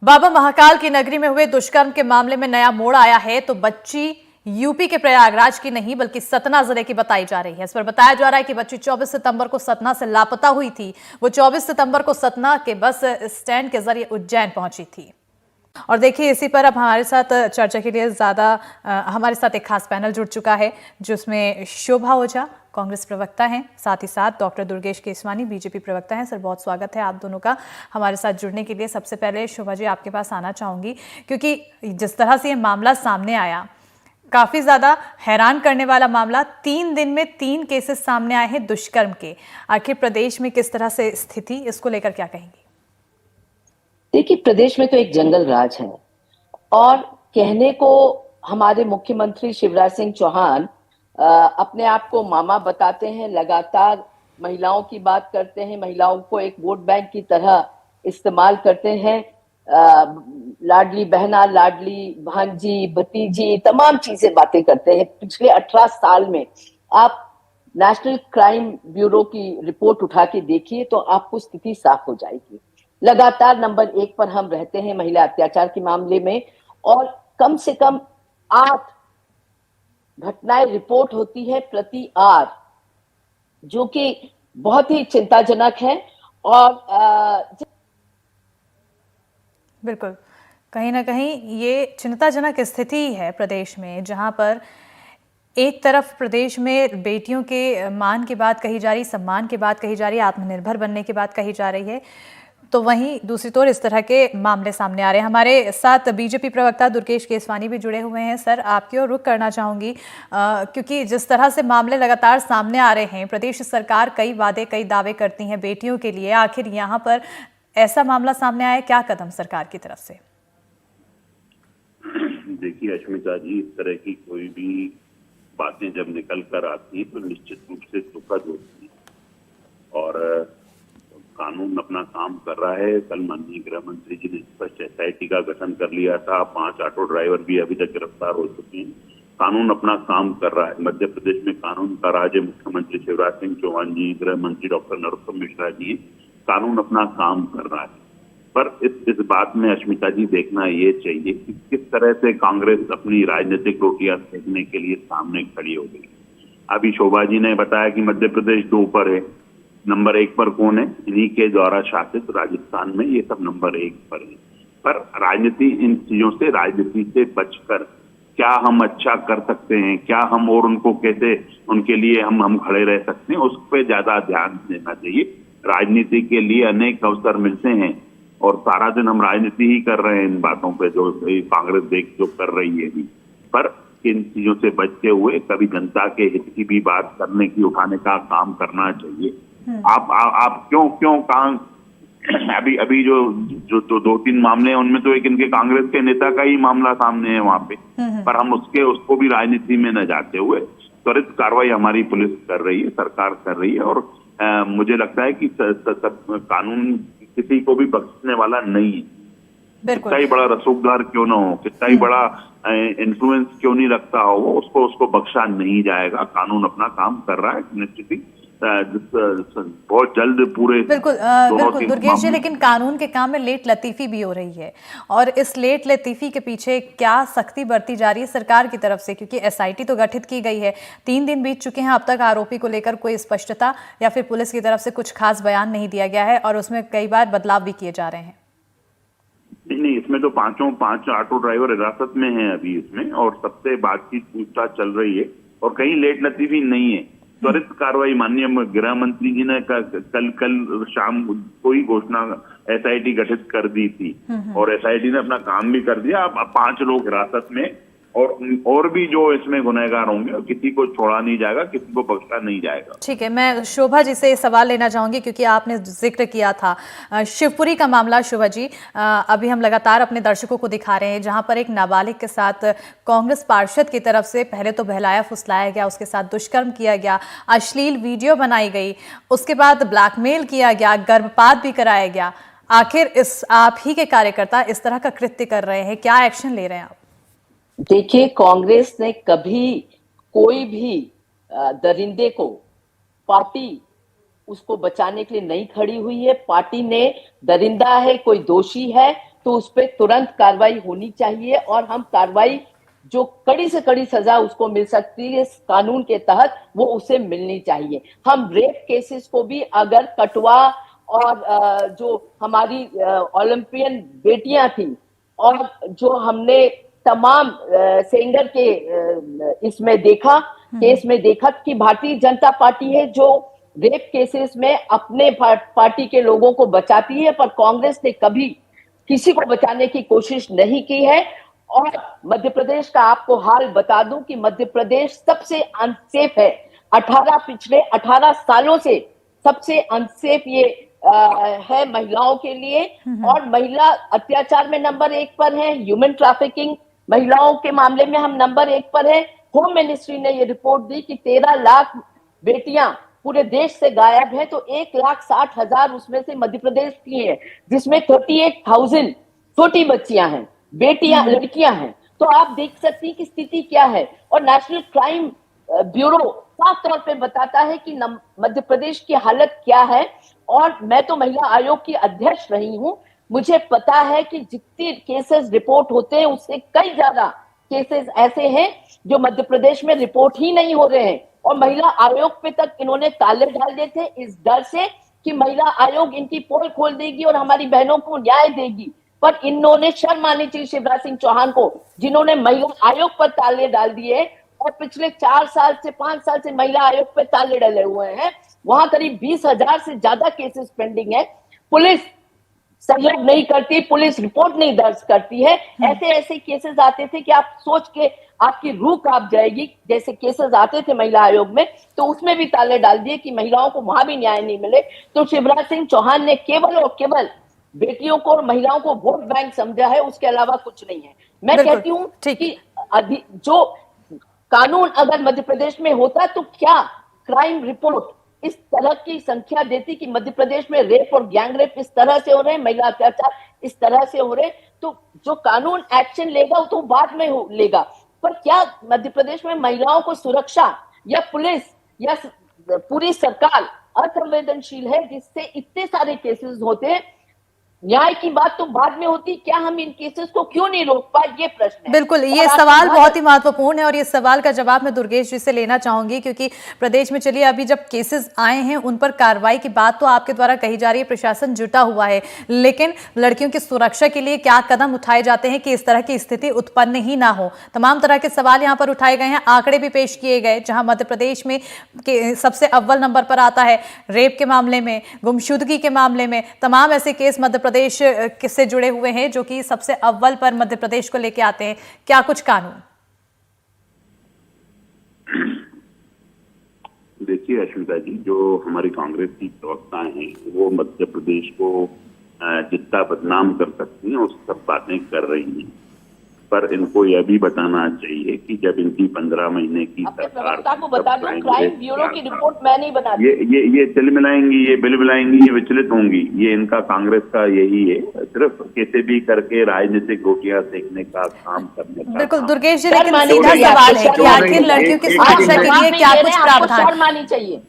बाबा महाकाल की नगरी में हुए दुष्कर्म के मामले में नया मोड़ आया है। तो बच्ची यूपी के प्रयागराज की नहीं बल्कि सतना जिले की बताई जा रही है। इस पर बताया जा रहा है कि बच्ची 24 सितंबर को सतना से लापता हुई थी। वो 24 सितंबर को सतना के बस स्टैंड के जरिए उज्जैन पहुंची थी। और देखिए, इसी पर अब हमारे साथ चर्चा के लिए हमारे साथ एक खास पैनल जुड़ चुका है, जिसमें शोभा ओझा कांग्रेस प्रवक्ता हैं, साथ ही साथ डॉक्टर दुर्गेश केसवानी बीजेपी प्रवक्ता हैं। सर, बहुत स्वागत है आप दोनों का हमारे साथ जुड़ने के लिए। सबसे पहले शोभा जी, आपके पास आना चाहूंगी, क्योंकि जिस तरह से ये मामला सामने आया, काफी ज्यादा हैरान करने वाला मामला। 3 दिन में 3 केसेस सामने आए हैं दुष्कर्म के। आखिर प्रदेश में किस तरह से स्थिति, इसको लेकर क्या कहेंगे? देखिए, प्रदेश में तो एक जंगल राज है और कहने को हमारे मुख्यमंत्री शिवराज सिंह चौहान अपने आप को मामा बताते हैं, लगातार महिलाओं की बात करते हैं, महिलाओं को एक वोट बैंक की तरह इस्तेमाल करते हैं। लाडली बहना, लाडली भांजी, भतीजी, तमाम चीजें बातें करते हैं। पिछले 18 साल में आप नेशनल क्राइम ब्यूरो की रिपोर्ट उठा के देखिए तो आपको स्थिति साफ हो जाएगी। लगातार नंबर 1 पर हम रहते हैं महिला अत्याचार के मामले में, और कम से कम 8 घटनाएं रिपोर्ट होती है प्रति आर, जो कि बहुत ही चिंताजनक है। और बिल्कुल, कहीं ना कहीं ये चिंताजनक स्थिति है प्रदेश में, जहां पर एक तरफ प्रदेश में बेटियों के मान की बात कही जा रही, सम्मान की बात कही जा रही है, आत्मनिर्भर बनने की बात कही जा रही है, तो वहीं दूसरी ओर इस तरह के मामले सामने आ रहे हैं। हमारे साथ बीजेपी प्रवक्ता दुर्गेश केसवानी भी जुड़े हुए हैं। सर, आपकी ओर रुख करना चाहूंगी, क्योंकि जिस तरह से मामले लगातार सामने आ रहे हैं, प्रदेश सरकार कई वादे कई दावे करती हैं बेटियों के लिए, आखिर यहाँ पर ऐसा मामला सामने आया, क्या कदम सरकार की तरफ से? देखिए अश्मिता जी, इस तरह की कोई भी बातें जब निकल कर आती हैं तो निश्चित रूप से दुखद होती है। और कानून अपना काम कर रहा है। कल माननीय गृह मंत्री जी ने स्पष्ट एसआईटी का गठन कर लिया था। 5 ऑटो ड्राइवर भी अभी तक गिरफ्तार हो चुके हैं। कानून अपना काम कर रहा है। मध्य प्रदेश में कानून का राज है। मुख्यमंत्री शिवराज सिंह चौहान जी, गृह मंत्री डॉक्टर नरोत्तम मिश्रा जी, कानून अपना काम कर रहा है। पर इस बात में अश्मिता जी देखना ये चाहिए कि किस तरह से कांग्रेस अपनी राजनीतिक रोटियां सेकने के लिए सामने खड़ी हो गई। अभी शोभा जी ने बताया कि मध्य प्रदेश 2 पर है। नंबर 1 पर कौन है? इन्हीं के द्वारा शासित राजस्थान में ये सब नंबर 1 पर है। पर राजनीति, इन चीजों से, राजनीति से बचकर क्या हम अच्छा कर सकते हैं, क्या हम और उनको कैसे, उनके लिए हम खड़े रह सकते हैं, उस पर ज्यादा ध्यान देना चाहिए। राजनीति के लिए अनेक अवसर मिलते हैं और सारा दिन हम राजनीति ही कर रहे हैं इन बातों पे, जो कांग्रेस देख जो कर रही है। पर इन चीजों से बचते हुए कभी जनता के हित की भी बात करने की, उठाने का काम करना चाहिए। आप क्यों अभी जो 2-3 मामले हैं उनमें तो एक इनके कांग्रेस के नेता का ही मामला सामने है वहां पे। पर हम उसको भी राजनीति में न जाते हुए त्वरित कार्रवाई हमारी पुलिस कर रही है, सरकार कर रही है। और मुझे लगता है कि कानून किसी को भी बख्शने वाला नहीं है। कितना ही बड़ा रसूखदार क्यों ना हो, कितना ही बड़ा इन्फ्लुएंस क्यों नहीं रखता हो, वो उसको बख्शा नहीं जाएगा। कानून अपना काम कर रहा है निश्चित ही, बहुत जल्द पूरे। बिल्कुल दुर्गेश जी, लेकिन कानून के काम में लेट लतीफी भी हो रही है, और इस लेट लतीफी के पीछे क्या सख्ती बरती जा रही है सरकार की तरफ से? क्योंकि एसआईटी तो गठित की गई है, 3 दिन बीत चुके हैं, अब तक आरोपी को लेकर कोई स्पष्टता या फिर पुलिस की तरफ से कुछ खास बयान नहीं दिया गया है, और उसमें कई बार बदलाव भी किए जा रहे हैं। नहीं, इसमें तो 5 ऑटो ड्राइवर हिरासत में हैं अभी इसमें, और सबसे बातचीत पूछताछ चल रही है, और कहीं लेट लतीफी नहीं है। त्वरित कार्रवाई माननीय गृह मंत्री जी ने कल शाम को ही घोषणा एसआईटी गठित कर दी थी, और एसआईटी ने अपना काम भी कर दिया। अब 5 लोग हिरासत में, और भी जो इसमें गुनहगार होंगे, किसी को छोड़ा नहीं जाएगा, किसी को बख्शा नहीं जाएगा। ठीक है, मैं शोभा जी से सवाल लेना चाहूंगी, क्योंकि आपने जिक्र किया था शिवपुरी का मामला। शोभा जी, अभी हम लगातार अपने दर्शकों को दिखा रहे हैं, जहां पर एक नाबालिग के साथ कांग्रेस पार्षद की तरफ से पहले तो बहलाया फुसलाया गया, उसके साथ दुष्कर्म किया गया, अश्लील वीडियो बनाई गई, उसके बाद ब्लैकमेल किया गया, गर्भपात भी कराया गया। आखिर आप ही के कार्यकर्ता इस तरह का कृत्य कर रहे हैं, क्या एक्शन ले रहे हैं आप? देखिए, कांग्रेस ने कभी कोई भी दरिंदे को, पार्टी उसको बचाने के लिए नहीं खड़ी हुई है। पार्टी ने दरिंदा है, कोई दोषी है, तो उस पर तुरंत कार्रवाई होनी चाहिए और हम कार्रवाई जो कड़ी से कड़ी सजा उसको मिल सकती है इस कानून के तहत, वो उसे मिलनी चाहिए। हम रेप केसेस को भी अगर कटवा और जो हमारी ओलंपियन बेटियां थी और जो हमने तमाम सेंगर के इसमें देखा, केस में देखा कि भारतीय जनता पार्टी है जो रेप केसेस में अपने पार्टी के लोगों को बचाती है, पर कांग्रेस ने कभी किसी को बचाने की कोशिश नहीं की है। और मध्य प्रदेश का आपको हाल बता दूं कि मध्य प्रदेश सबसे अनसेफ है। पिछले 18 सालों से सबसे अनसेफ ये है महिलाओं के लिए। और महिला अत्याचार में नंबर 1 पर है, ह्यूमन ट्रैफिकिंग महिलाओं के मामले में हम नंबर 1 पर है। होम मिनिस्ट्री ने ये रिपोर्ट दी कि 13 लाख बेटियां पूरे देश से गायब है, तो 1,60,000 उसमें से मध्य प्रदेश की है, जिसमें 38,000 छोटी बच्चियां हैं, बेटियां, लड़कियां हैं। तो आप देख सकती हैं कि स्थिति क्या है। और नेशनल क्राइम ब्यूरो साफ तौर पे बताता है कि मध्य प्रदेश की हालत क्या है। और मैं तो महिला आयोग की अध्यक्ष रही हूं, मुझे पता है कि जितने केसेस रिपोर्ट होते हैं उससे कई ज्यादा केसेस ऐसे हैं जो मध्य प्रदेश में रिपोर्ट ही नहीं हो रहे हैं। और महिला आयोग पे तक इन्होंने ताले डाल दिए थे इस डर से कि महिला आयोग इनकी पोल खोल देगी और हमारी बहनों को न्याय देगी। पर इन्होंने शर्म आनी चाहिए शिवराज सिंह चौहान को, जिन्होंने महिला आयोग पर ताले डाल दिए और पिछले 4 साल से 5 साल से महिला आयोग पर ताले डले हुए हैं। वहां करीब 20,000 से ज्यादा केसेस पेंडिंग है। पुलिस सहयोग नहीं करती, पुलिस रिपोर्ट नहीं दर्ज करती है। ऐसे ऐसे केसेस आते थे कि आप सोच के आपकी रूह कांप जाएगी। जैसे केसेस आते थे महिला आयोग में, तो उसमें भी ताले डाल दिए कि महिलाओं को वहां भी न्याय नहीं मिले। तो शिवराज सिंह चौहान ने केवल और केवल बेटियों को और महिलाओं को वोट बैंक समझा है, उसके अलावा कुछ नहीं है। मैं कहती हूँ कि जो कानून अगर मध्य प्रदेश में होता तो क्या क्राइम रिपोर्ट इस तरह की संख्या देती कि मध्य प्रदेश में रेप और गैंग रेप इस तरह से हो रहे हैं, महिला अत्याचार इस तरह से हो रहे हैं। तो जो कानून एक्शन लेगा वो तो बाद में लेगा, पर क्या मध्य प्रदेश में महिलाओं को सुरक्षा या पुलिस या पूरी सरकार असंवेदनशील है, जिससे इतने सारे केसेस होते हैं? न्याय की बात तो बाद में होती, क्या हम इन केसेस को क्यों नहीं रोक पाए, ये प्रश्न है। बिल्कुल, ये सवाल बहुत ही महत्वपूर्ण है और ये सवाल का जवाब मैं दुर्गेश जी से लेना चाहूंगी, क्योंकि प्रदेश में चलिए अभी जब केसेस आए हैं उन पर कार्रवाई की बात तो आपके द्वारा कही जा रही है, प्रशासन जुटा हुआ है, लेकिन लड़कियों की सुरक्षा के लिए क्या कदम उठाए जाते हैं कि इस तरह की स्थिति उत्पन्न ही ना हो? तमाम तरह के सवाल यहाँ पर उठाए गए हैं, आंकड़े भी पेश किए गए, जहां मध्य प्रदेश में सबसे अव्वल नंबर पर आता है रेप के मामले में, गुमशुदगी के मामले में। तमाम ऐसे केस मध्य प्रदेश से जुड़े हुए हैं जो कि सबसे अव्वल पर मध्य प्रदेश को लेके आते हैं। क्या कुछ कानून? देखिए अश्विता जी, जो हमारी कांग्रेस की प्रवक्ताएं हैं वो मध्य प्रदेश को जितना बदनाम कर सकती हैं उस सब बातें कर रही हैं, पर इनको यह भी बताना चाहिए कि जब इनकी 15 महीने की सरकार को बता दो, क्राइम ब्यूरो की रिपोर्ट मैं नहीं बना ये तिलमिलाएंगी, ये बिलबिलाएंगी, ये विचलित होंगी। ये इनका कांग्रेस का यही है, सिर्फ कैसे भी करके राजनीतिक रोटियां सेकने का काम करने का। बिल्कुल दुर्गेश जी, लेकिन सीधा सवाल है कि आखिर लड़कियों की सुरक्षा के लिए क्या कुछ प्रावधान? शर्म आनी चाहिए,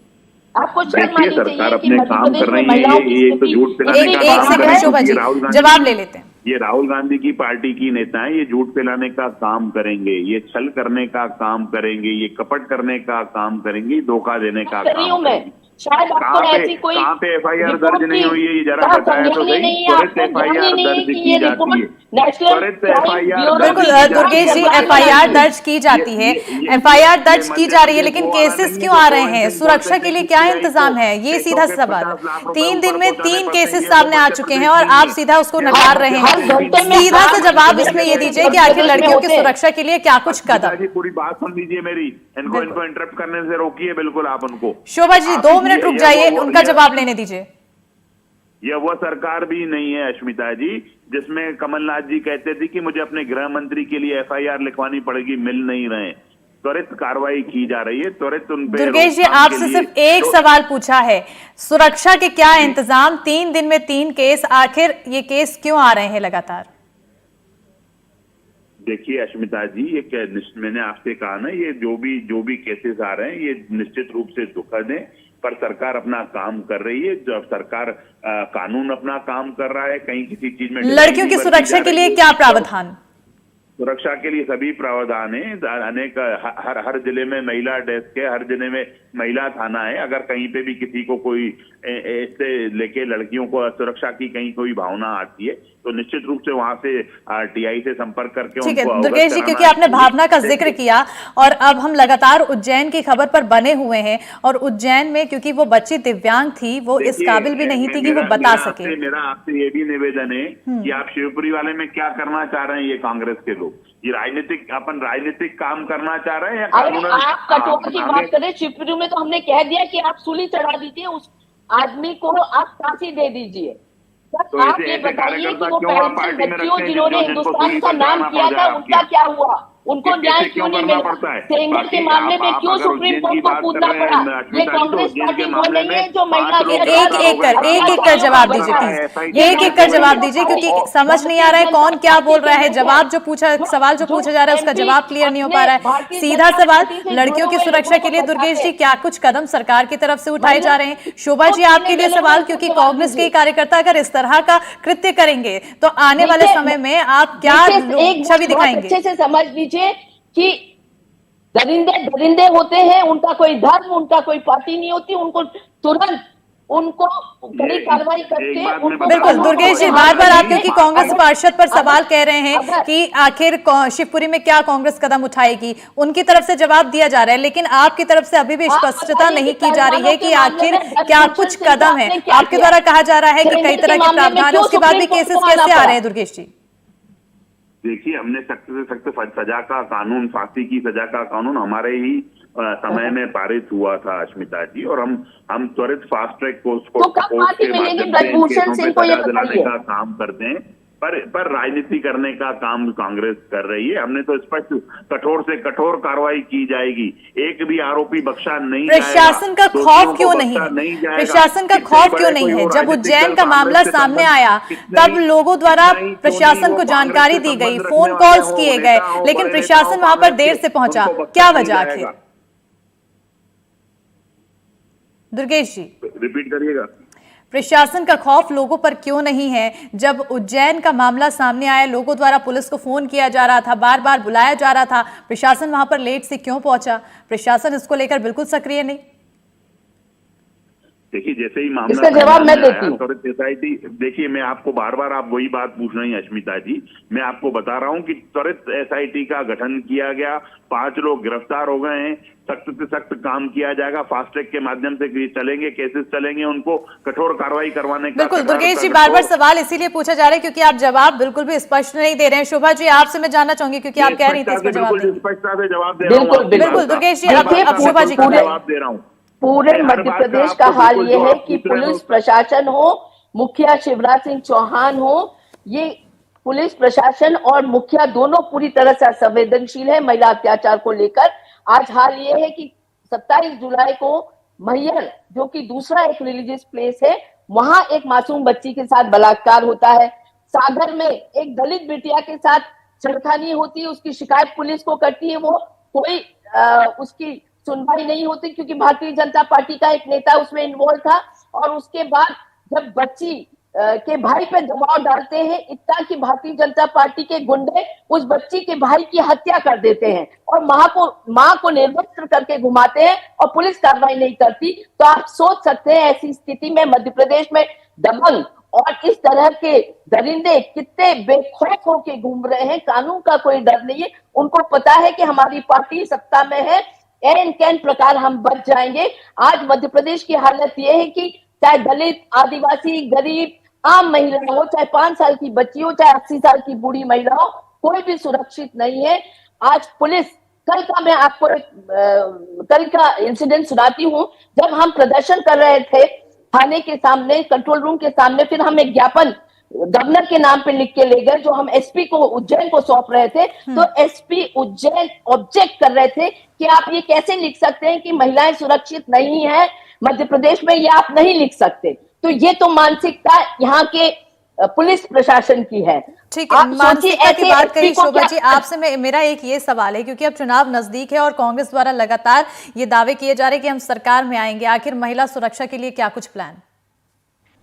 आपको शर्म आनी सरकार चाहिए कि अपने मध्य काम प्रदेश कर में रही महिलाओं है। की ये तो झूठ फैलाने का एक काम कर सेकंड रही शोभा है। जी, जवाब ले लेते हैं। ये राहुल गांधी की पार्टी की नेता है, ये झूठ फैलाने का काम करेंगे, ये छल करने का काम करेंगे, ये कपट करने का काम करेंगे, धोखा देने का काम करेंगे। शायद आपको ऐसी कोई कहाँ पे FIR दर्ज नहीं हुई है, ये जरा बताया तो सही। त्वरित FIR दर्ज की जाती है, त्वरित FIR। बिल्कुल दुर्गेश जी, FIR दर्ज की जाती है, FIR दर्ज की जा रही है, लेकिन केसेस क्यों आ रहे हैं? सुरक्षा के लिए क्या इंतजाम है? ये सीधा सवाल है। 3 दिन में 3 केसेस सामने आ चुके हैं और आप सीधा उसको नकार रहे हैं। सीधा सा जवाब इसमें ये दीजिए कि आखिर लड़कियों की सुरक्षा के लिए क्या कुछ कदम? पूरी बात सुन लीजिए मेरी, इनको इंटरप्ट करने से रोकिए बिल्कुल आप उनको। शोभा जी 2 मिनट रुक जाइए, उनका जवाब लेने दीजिए। यह वो सरकार भी नहीं है अश्मिता जी जिसमें कमलनाथ जी कहते थे कि मुझे अपने गृह मंत्री के लिए FIR लिखवानी पड़ेगी, मिल नहीं रहे। त्वरित कार्रवाई की जा रही है, त्वरित उन पे। दुर्गेश जी, आपसे सिर्फ एक सवाल पूछा है, सुरक्षा के क्या इंतजाम? 3 दिन में 3 केस, आखिर ये केस क्यों आ रहे हैं लगातार? देखिए अश्मिता जी, ये मैंने आपसे कहा ना, ये जो भी केसेस आ रहे हैं ये निश्चित रूप से दुखद है। पर सरकार अपना काम कर रही है। जब सरकार कानून अपना काम कर रहा है, कहीं किसी चीज में लड़कियों की सुरक्षा के लिए क्या प्रावधान? सुरक्षा के लिए सभी प्रावधान है। अनेक हर जिले में महिला डेस्क है, हर जिले में महिला थाना है। अगर कहीं पे भी किसी को कोई ऐसे लेके लड़कियों को सुरक्षा की कहीं कोई भावना आती है तो निश्चित रूप से वहां से टीआई से संपर्क करके ठीक है उनको दुर्गेश जी, क्योंकि आपने भावना का जिक्र किया और अब हम लगातार उज्जैन की खबर पर बने हुए हैं और उज्जैन में क्योंकि वो बच्ची दिव्यांग थी, वो इस काबिल भी नहीं थी कि वो बता सके। मेरा आपसे ये भी निवेदन है कि आप शिवपुरी वाले में क्या करना चाह रहे हैं ये कांग्रेस के लोग? ये राजनीतिक काम करना चाह रहे हैं या अरे आप कटौती की बात करें, शिवपुरी में तो हमने कह दिया कि आप सूली चढ़ा दीजिए, उस आदमी को आप फांसी दे दीजिए। तो आप ये बताइए कि वो पेंसिल बच्चियों जिन्होंने हिंदुस्तान का नाम किया था उनका क्या हुआ? उनको न्याय क्यों नहीं मिला? सेंगर के मामले में क्यों सुप्रीम कोर्ट को कूदना पड़ा? ये कांग्रेस पार्टी वो नहीं है जो महिला एक एक कर जवाब दीजिए प्लीज, एक एक कर जवाब दीजिए, क्योंकि समझ नहीं आ रहा है कौन क्या बोल रहा है। सवाल जो पूछा जा रहा है उसका जवाब क्लियर नहीं हो पा रहा है। सीधा सवाल, लड़कियों की सुरक्षा के लिए दुर्गेश जी क्या कुछ कदम सरकार की तरफ से उठाए जा रहे हैं? शोभा जी आपके लिए सवाल, क्योंकि कांग्रेस के कार्यकर्ता अगर इस तरह का कृत्य करेंगे तो आने वाले समय में आप क्या छवि दिखाएंगे? अच्छे से समझ लीजिए कि दरिंदे होते हैं, उनका कोई धर्म, उनका कोई पार्टी नहीं होती, उनको तुरंत उनको कड़ी कार्रवाई करके उनको। बिल्कुल दुर्गेश जी, बार बार आप क्योंकि कांग्रेस पार्षद पर सवाल कह रहे हैं कि आखिर शिवपुरी में क्या कांग्रेस कदम उठाएगी, उनकी तरफ से जवाब दिया जा रहा है, लेकिन आपकी तरफ से अभी भी स्पष्टता नहीं की जा रही है कि आखिर क्या कुछ कदम है। आपके द्वारा कहा जा रहा है कि कई तरह के प्रावधान है, उसके बाद भी केसेस कैसे आ रहे हैं दुर्गेश जी? देखिए, हमने सख्त से सख्त सजा का कानून, फांसी की सजा का कानून हमारे ही समय में पारित हुआ था अश्मिता जी, और हम त्वरित फास्ट ट्रैक कोर्ट के माध्यम से केसों में सजा दिलाने का काम करते हैं। पर राजनीति करने का काम कांग्रेस कर रही है। हमने तो स्पष्ट कठोर से कठोर कार्रवाई की जाएगी, एक भी आरोपी बख्शा नहीं जाएगा। प्रशासन का खौफ क्यों नहीं? प्रशासन का खौफ क्यों नहीं है? जब उज्जैन का मामला सामने आया तब लोगों द्वारा प्रशासन को जानकारी दी गई, फोन कॉल्स किए गए, लेकिन प्रशासन वहां पर देर से पहुंचा, क्या वजह आखिर? दुर्गेश जी रिपीट करिएगा। प्रशासन का खौफ लोगों पर क्यों नहीं है? जब उज्जैन का मामला सामने आया, लोगों द्वारा पुलिस को फोन किया जा रहा था, बार बार बुलाया जा रहा था, प्रशासन वहां पर लेट से क्यों पहुंचा? प्रशासन इसको लेकर बिल्कुल सक्रिय नहीं। देखिए, जैसे ही मामला इसका जवाब मैं देती हूँ। देखिए, मैं आपको बार बार आप वही बात पूछ रही हैं अश्मिता जी, मैं आपको बता रहा हूं कि त्वरित एसआईटी का गठन किया गया, 5 लोग गिरफ्तार हो गए हैं, सख्त से सख्त काम किया जाएगा, फास्ट ट्रैक के माध्यम से चलेंगे, केसेस चलेंगे, उनको कठोर कार्रवाई करवाने का। बिल्कुल दुर्गेश जी, बार बार सवाल इसीलिए पूछा जा रहा है क्योंकि आप जवाब बिल्कुल भी स्पष्ट नहीं दे रहे हैं। शोभा जी, आपसे मैं जानना चाहूंगी क्योंकि आप कह रही थी इसका जवाब स्पष्टता से जवाब दे रहा हूं। बिल्कुल दुर्गेश जी, अब शोभा जी जवाब दे रहा हूँ। पूरे मध्य प्रदेश का हाल ये है कि पुलिस प्रशासन हो, मुखिया शिवराज सिंह चौहान हो, ये पुलिस प्रशासन और मुखिया दोनों पूरी तरह से असंवेदनशील है महिला अत्याचार को लेकर। आज हाल ये है कि 27 जुलाई को मैहर, जो कि दूसरा एक रिलीजियस प्लेस है, वहां एक मासूम बच्ची के साथ बलात्कार होता है। सागर में एक दलित बिटिया के साथ छेड़खानी होती है, उसकी शिकायत पुलिस को करती है, वो कोई उसकी सुनवाई नहीं होती क्योंकि भारतीय जनता पार्टी का एक नेता उसमें इन्वॉल्व था। और उसके बाद जब बच्ची के भाई पे दबाव डालते हैं इतना कि भारतीय जनता पार्टी के गुंडे उस बच्ची के भाई की हत्या कर देते हैं और मां को निर्वस्त्र करके घुमाते हैं और पुलिस कार्रवाई नहीं करती। तो आप सोच सकते हैं ऐसी स्थिति में मध्य प्रदेश में दबंग और इस तरह के दरिंदे कितने बेखौफ होके घूम रहे हैं। कानून का कोई डर नहीं है, उनको पता है कि हमारी पार्टी सत्ता में है, एन कैन प्रकार हम बच जाएंगे। आज मध्य प्रदेश की हालत यह है कि चाहे दलित, आदिवासी, गरीब, आम महिला हो, चाहे 5 साल की बच्ची हो, चाहे 80 साल की बूढ़ी महिला हो, कोई भी सुरक्षित नहीं है। आज पुलिस, कल का मैं आपको कल का इंसिडेंट सुनाती हूँ। जब हम प्रदर्शन कर रहे थे थाने के सामने, कंट्रोल रूम के सामने, फिर हम एक ज्ञापन गवर्नर के नाम पे लिख के ले गए जो हम एसपी को उज्जैन को सौंप रहे थे। तो एसपी उज्जैन ऑब्जेक्ट कर रहे थे कि आप ये कैसे लिख सकते हैं कि महिलाएं सुरक्षित नहीं है मध्य प्रदेश में, ये आप नहीं लिख सकते। तो ये तो मानसिकता यहाँ के पुलिस प्रशासन की है। ठीक है, आप सोचिए मानसिकता की ऐसे बात एसपी कही को शोभा क्या जी, आपसे मेरा एक ये सवाल है, क्योंकि अब चुनाव नजदीक है और कांग्रेस द्वारा लगातार ये दावे किए जा रहे हैं कि हम सरकार में आएंगे, आखिर महिला सुरक्षा के लिए क्या कुछ प्लान?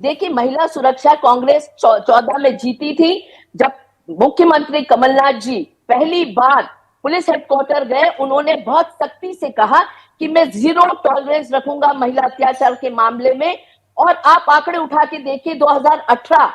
देखिए, महिला सुरक्षा कांग्रेस 14 में जीती थी, जब मुख्यमंत्री कमलनाथ जी पहली बार पुलिस हेडक्वार्टर गए। उन्होंने बहुत सख्ती से कहा कि मैं जीरो टॉलरेंस रखूंगा महिला अत्याचार के मामले में। और आप आंकड़े उठा के देखिए, 2018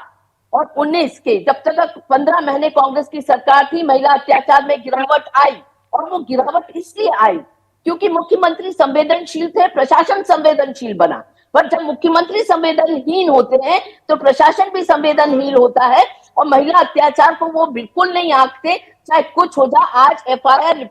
और 19 के जब तक 15 महीने कांग्रेस की सरकार थी, महिला अत्याचार में गिरावट आई। और वो गिरावट इसलिए आई क्योंकि मुख्यमंत्री संवेदनशील थे, प्रशासन संवेदनशील बना। पर जब मुख्यमंत्री संवेदनहीन होते हैं तो प्रशासन भी संवेदनहीन होता है, और महिला अत्याचार को वो बिल्कुल नहीं आंकते, चाहे कुछ हो जाए। आज एफआईआर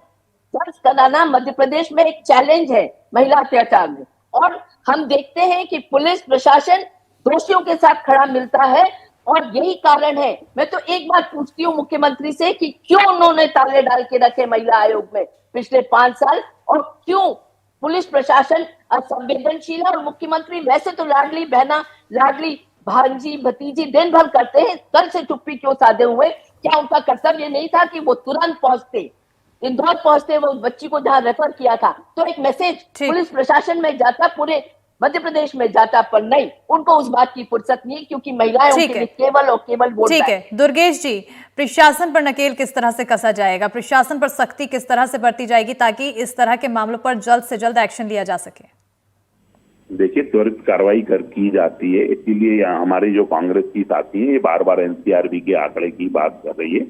दर्ज कराना मध्य प्रदेश में एक चैलेंज है महिला अत्याचार में, और हम देखते हैं कि पुलिस प्रशासन दोषियों के साथ खड़ा मिलता है। और यही कारण है, मैं तो एक बात पूछती हूँ मुख्यमंत्री से कि क्यों उन्होंने ताले डाल के रखे महिला आयोग में पिछले 5 साल, और क्यों पुलिस प्रशासन असंवेदनशील है। और मुख्यमंत्री वैसे तो लाडली बहना, लाडली भांजी भतीजी दिन भर करते हैं, कल से चुप्पी क्यों साधे हुए? क्या उनका कर्तव्य नहीं था कि वो तुरंत पहुंचते, इंदौर पहुंचते, वो बच्ची को जहां रेफर किया था, तो एक मैसेज पुलिस प्रशासन में जाता, पूरे मध्य प्रदेश में जाता? पर नहीं, उनको उस बात की फुर्सत नहीं, क्योंकि महिलाएं उनके लिए केवल और केवल वोट बैंक। ठीक है दुर्गेश जी, प्रशासन पर नकेल किस तरह से कसा जाएगा, प्रशासन पर सख्ती किस तरह से बरती जाएगी ताकि इस तरह के मामलों पर जल्द से जल्द एक्शन लिया जा सके? देखिए, त्वरित कार्रवाई की जाती है, इसीलिए हमारी जो कांग्रेस की साथी है ये बार बार एनसीआरबी के आंकड़े की बात कर रही है।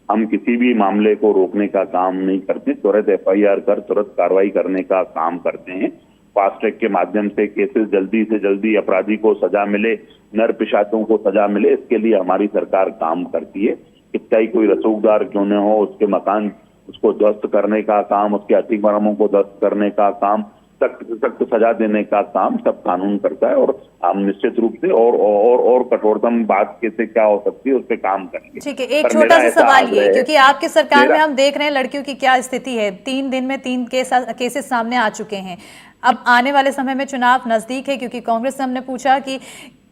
हम किसी भी मामले को रोकने का काम नहीं करते, तुरंत एफआईआर कर तुरंत कार्रवाई करने का काम करते हैं। फास्ट ट्रैक के माध्यम से केसेस जल्दी से जल्दी अपराधी को सजा मिले, नर पिशाचों को सजा मिले, इसके लिए हमारी सरकार काम करती है। कितना ही कोई रसूखदार क्यों न हो, उसके मकान उसको ध्वस्त करने का काम, उसके अतिक्रमणों को ध्वस्त करने का काम, सख्त सख्त सजा देने का काम सब कानून करता है। और हम निश्चित रूप से और कठोरतम बात कैसे क्या हो सकती है उस पर काम करेंगे। ठीक है, एक छोटा सा सवाल ये, क्योंकि आपकी सरकार में हम देख रहे हैं लड़कियों की क्या स्थिति है, 3 दिन में 3 केसेस सामने आ चुके हैं। अब आने वाले समय में चुनाव नजदीक है, क्योंकि कांग्रेस से हमने पूछा कि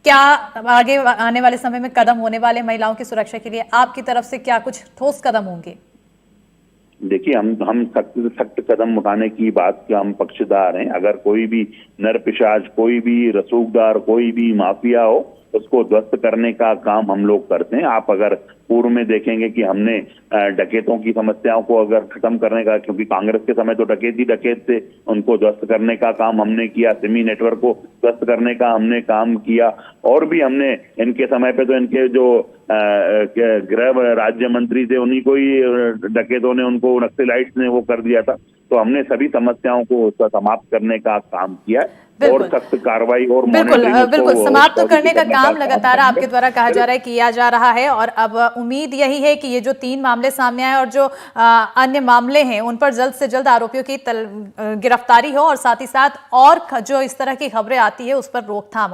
क्या आगे आने वाले समय में कदम होने वाले महिलाओं की सुरक्षा के लिए, आपकी तरफ से क्या कुछ ठोस कदम होंगे? देखिए, हम सख्त कदम उठाने की बात के हम पक्षधार हैं। अगर कोई भी नर पिशाच, कोई भी रसूखदार, कोई भी माफिया हो, उसको ध्वस्त करने का काम हम लोग करते हैं। आप अगर पूर्व में देखेंगे कि हमने डकैतों की समस्याओं को अगर खत्म करने का, क्योंकि कांग्रेस के समय तो डकैत थे, उनको ध्वस्त करने का काम हमने किया। सिमी नेटवर्क को ध्वस्त करने का हमने काम किया। और भी हमने इनके समय पे तो इनके जो गृह राज्य मंत्री थे, उन्हीं को ही डकैतों ने, उनको नक्सलाइट्स ने वो कर दिया था। तो हमने सभी समस्याओं को समाप्त करने का काम किया है, और सख्त कार्रवाई और बिल्कुल समाप्त तो करने का काम लगातार आपके द्वारा कहा जा रहा है, किया जा रहा है। और अब उम्मीद यही है कि ये जो 3 मामले सामने आए और जो अन्य मामले हैं उन पर जल्द से जल्द आरोपियों की गिरफ्तारी हो, और साथ ही साथ और जो इस तरह की खबरें आती है उस पर रोकथाम हो।